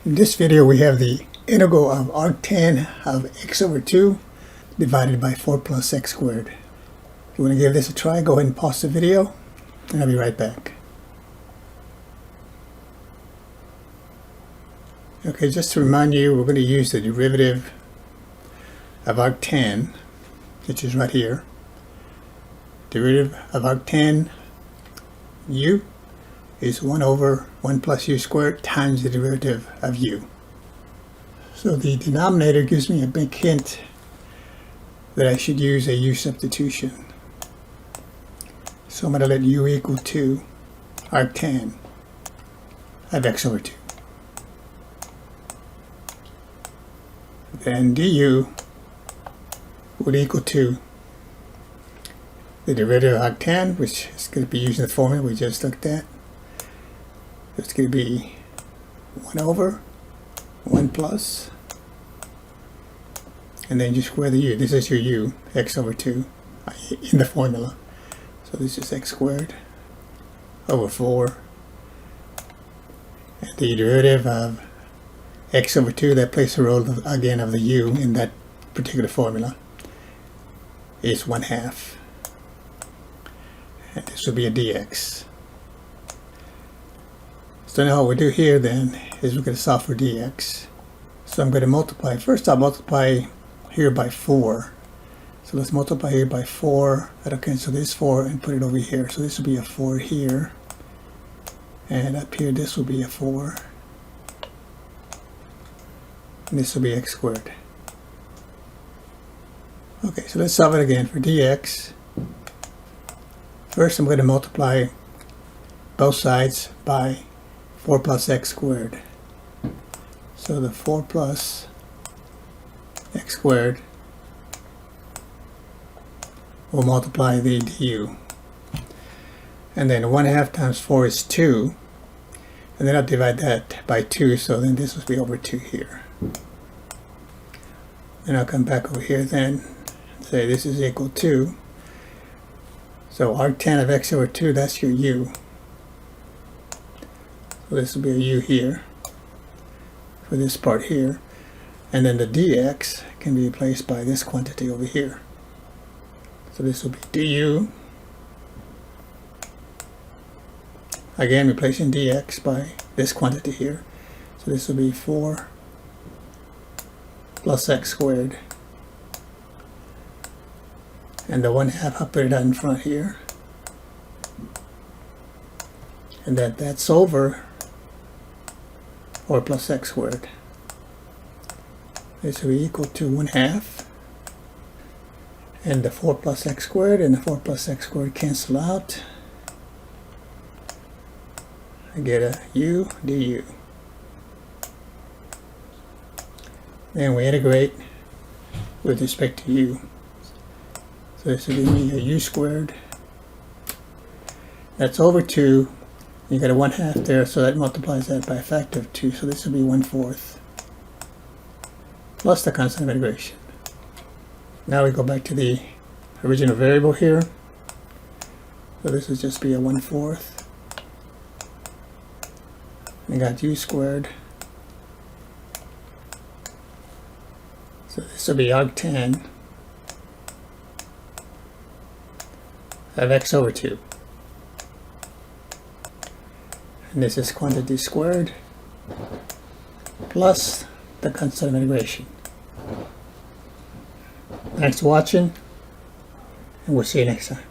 In this video we have the integral of arctan of x over 2 divided by 4 plus x squared. If you want to give this a try, go ahead and pause the video and I'll be right back. Okay, just to remind you, we're going to use the derivative of arctan, which is right here. Derivative of arctan u is 1 over 1 plus u squared times the derivative of u. So the denominator gives me a big hint that I should use a u substitution. So I'm going to let u equal to arctan of x over 2. Then du would equal to the derivative of arctan, which is going to be using the formula we just looked at. It's going to be 1 over 1 plus, and then you square the u. This is your u, x over 2, in the formula. So this is x squared over 4. And the derivative of x over 2, that plays the role of, again, of the u in that particular formula, is 1/2. And this will be a dx. So now what we do here then is we're going to solve for dx. So I'm going to multiply. First I'll multiply here by 4. So let's multiply here by 4. That'll cancel this 4 and put it over here. So this will be a 4 here. And up here this will be a 4. And this will be x squared. Okay, so let's solve it again for dx. First I'm going to multiply both sides by 4 plus x squared. So the 4 plus x squared will multiply the du. And then 1/2 times 4 is 2. And then I'll divide that by 2, so then this will be over 2 here. Then I'll come back over here then and say this is equal to, so arctan of x over 2, that's your u. So this will be a u here for this part here, and then the dx can be replaced by this quantity over here. So this will be du, again replacing dx by this quantity here. So this will be 4 plus x squared, and the 1/2 I'll put it out in front here, and that's over 4 plus x squared. This will be equal to 1/2, and the 4 plus x squared and the 4 plus x squared cancel out. I get a u du. Then we integrate with respect to u. So this will give me a u squared. That's over 2. You got a 1/2 there, so that multiplies that by a factor of 2. So this will be 1/4 plus the constant of integration. Now we go back to the original variable here. So this will just be a 1/4. We got u squared. So this will be arctan of x over 2. And this is quantity squared plus the constant of integration. Thanks for watching, and we'll see you next time.